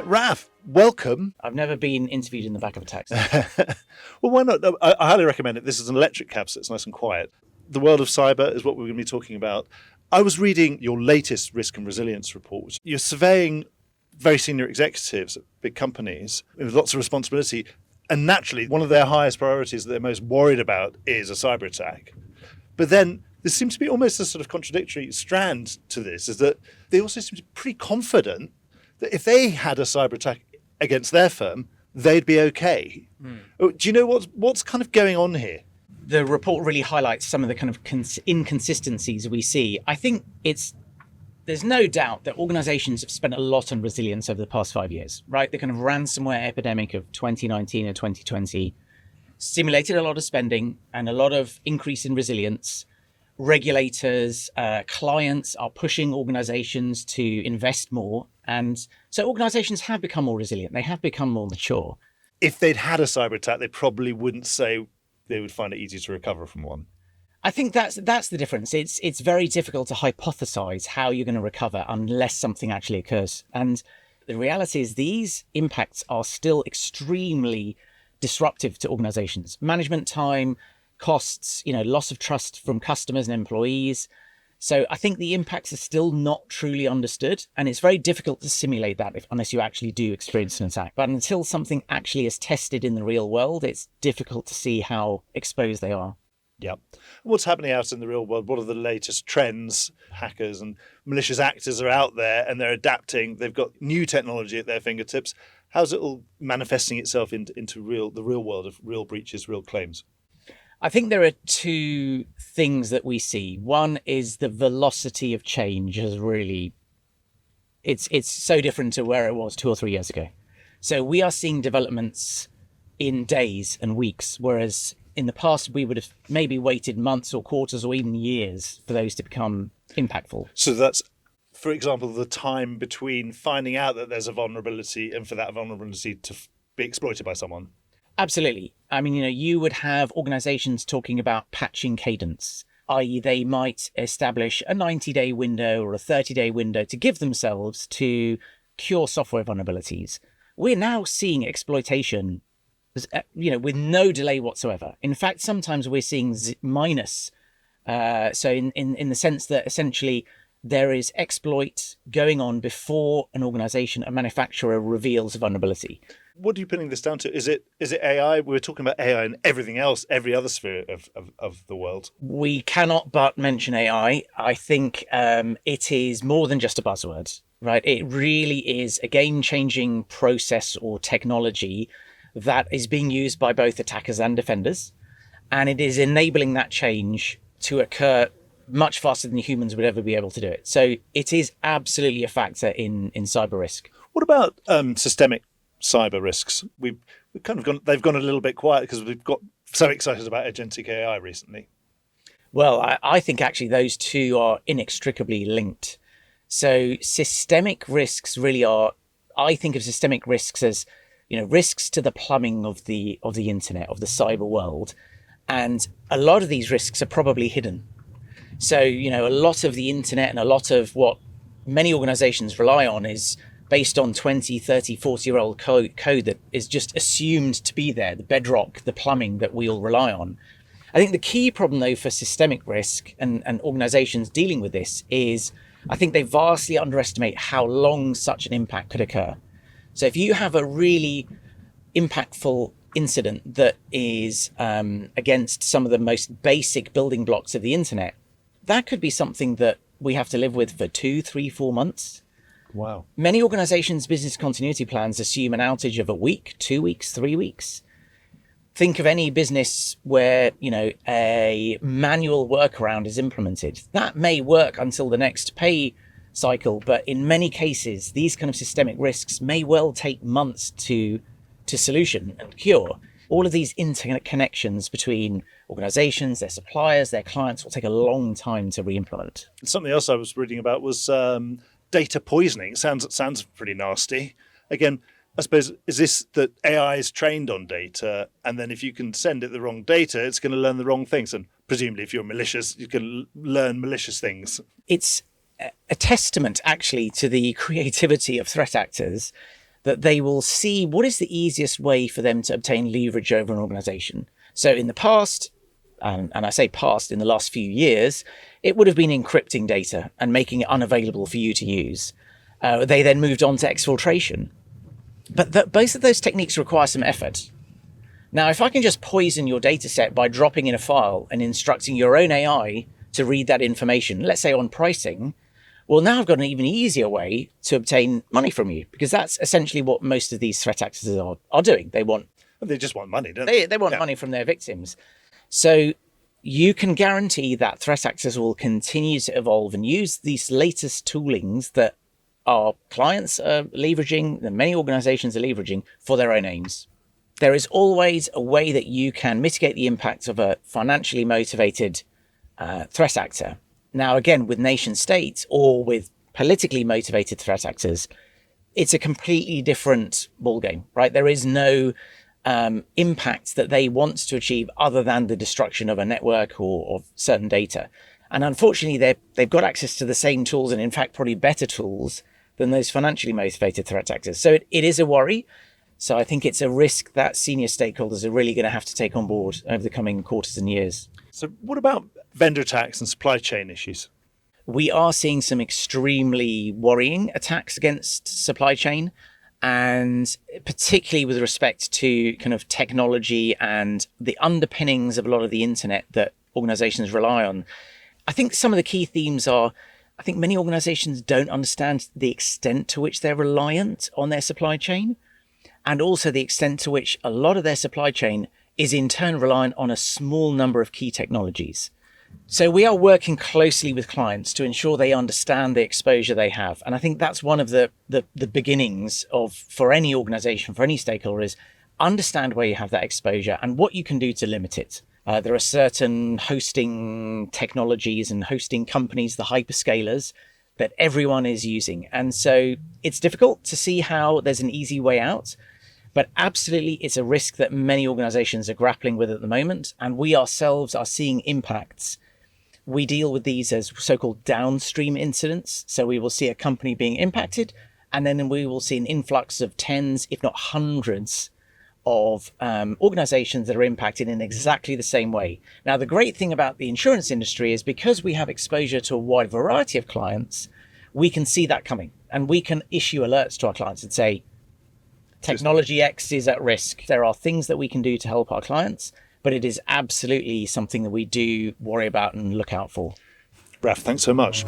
Raf, welcome. I've never been interviewed in the back of a taxi. Well, why not? I highly recommend it. This is an electric cab, so it's nice and quiet. The world of cyber is what we're going to be talking about. I was reading your latest risk and resilience report. You're surveying very senior executives at big companies with lots of responsibility. And naturally, one of their highest priorities that they're most worried about is a cyber attack. But then there seems to be almost a sort of contradictory strand to this, is that they also seem to be pretty confident that if they had a cyber attack against their firm, they'd be okay. Do you know what's kind of going on here? The report really highlights some of the kind of inconsistencies we see. I think there's no doubt that organizations have spent a lot on resilience over the past 5 years, right? The kind of ransomware epidemic of 2019 and 2020 stimulated a lot of spending and a lot of increase in resilience. Regulators, clients are pushing organizations to invest more. And so organizations have become more resilient. They have become more mature. If they'd had a cyber attack, they probably wouldn't say they would find it easy to recover from one. I think that's the difference. It's very difficult to hypothesize how you're going to recover unless something actually occurs. And the reality is these impacts are still extremely disruptive to organizations. Management time, costs, loss of trust from customers and employees. So I think the impacts are still not truly understood, and it's very difficult to simulate that unless you actually do experience an attack. But until something actually is tested in the real world, it's difficult to see how exposed they are. Yeah. What's happening out in the real world? What are the latest trends? Hackers and malicious actors are out there and they're adapting. They've got new technology at their fingertips. How's it all manifesting itself into the real world of real breaches, real claims? I think there are two things that we see. One is the velocity of change has really, it's so different to where it was 2 or 3 years ago. So we are seeing developments in days and weeks, whereas in the past we would have maybe waited months or quarters or even years for those to become impactful. So that's, for example, the time between finding out that there's a vulnerability and for that vulnerability to be exploited by someone. Absolutely. I mean, you would have organizations talking about patching cadence, i.e. they might establish a 90-day window or a 30-day window to give themselves to cure software vulnerabilities. We're now seeing exploitation, with no delay whatsoever. In fact, sometimes we're seeing minus. So in the sense that essentially there is exploit going on before an organization, a manufacturer reveals a vulnerability. What are you putting this down to? Is it AI? We were talking about AI and everything else, every other sphere of the world. We cannot but mention AI. I think it is more than just a buzzword, right? It really is a game-changing process or technology that is being used by both attackers and defenders. And it is enabling that change to occur much faster than humans would ever be able to do it. So it is absolutely a factor in cyber risk. What about systemic cyber risks? They've gone a little bit quiet because we've got so excited about agentic AI recently. Well, I think actually those two are inextricably linked. So systemic risks really are, I think of systemic risks as, risks to the plumbing of the internet, of the cyber world. And a lot of these risks are probably hidden. So, a lot of the internet and a lot of what many organizations rely on is based on 20, 30, 40-year-old code that is just assumed to be there, the bedrock, the plumbing that we all rely on. I think the key problem, though, for systemic risk and organizations dealing with this is I think they vastly underestimate how long such an impact could occur. So if you have a really impactful incident that is against some of the most basic building blocks of the internet, that could be something that we have to live with for 2, 3, 4 months. Wow. Many organizations' business continuity plans assume an outage of a week, 2 weeks, 3 weeks. Think of any business where, a manual workaround is implemented. That may work until the next pay cycle, but in many cases, these kind of systemic risks may well take months to solution and cure. All of these internet connections between organizations, their suppliers, their clients will take a long time to re-implement. Something else I was reading about was data poisoning. It sounds pretty nasty. Again, I suppose, is this that AI is trained on data, and then if you can send it the wrong data, it's going to learn the wrong things? And presumably if you're malicious, you can learn malicious things. It's a testament, actually, to the creativity of threat actors that they will see what is the easiest way for them to obtain leverage over an organization. So in the past, and I say past, in the last few years, it would have been encrypting data and making it unavailable for you to use. They then moved on to exfiltration. But both of those techniques require some effort. Now, if I can just poison your data set by dropping in a file and instructing your own AI to read that information, let's say on pricing, well, now I've got an even easier way to obtain money from you, because that's essentially what most of these threat actors are doing. They just want money, don't they? They want money from their victims. So you can guarantee that threat actors will continue to evolve and use these latest toolings that our clients are leveraging, that many organizations are leveraging for their own aims. There is always a way that you can mitigate the impact of a financially motivated threat actor. Now, again, with nation states or with politically motivated threat actors, it's a completely different ballgame, right? There is no impact that they want to achieve other than the destruction of a network or of certain data. And unfortunately, they've got access to the same tools, and in fact, probably better tools than those financially motivated threat actors. So it is a worry. So I think it's a risk that senior stakeholders are really going to have to take on board over the coming quarters and years. So what about vendor attacks and supply chain issues? We are seeing some extremely worrying attacks against supply chain, and particularly with respect to kind of technology and the underpinnings of a lot of the internet that organizations rely on. I think some of the key themes are, I think many organizations don't understand the extent to which they're reliant on their supply chain, and also the extent to which a lot of their supply chain is in turn reliant on a small number of key technologies. So we are working closely with clients to ensure they understand the exposure they have. And I think that's one of the beginnings for any organization, for any stakeholder, is understand where you have that exposure and what you can do to limit it. There are certain hosting technologies and hosting companies, the hyperscalers, that everyone is using. And so it's difficult to see how there's an easy way out. But absolutely, it's a risk that many organizations are grappling with at the moment. And we ourselves are seeing impacts. We deal with these as so-called downstream incidents. So we will see a company being impacted, and then we will see an influx of tens, if not hundreds, of organizations that are impacted in exactly the same way. Now, the great thing about the insurance industry is because we have exposure to a wide variety of clients, we can see that coming. And we can issue alerts to our clients and say, technology X is at risk. There are things that we can do to help our clients, but it is absolutely something that we do worry about and look out for. Raf, thanks so much.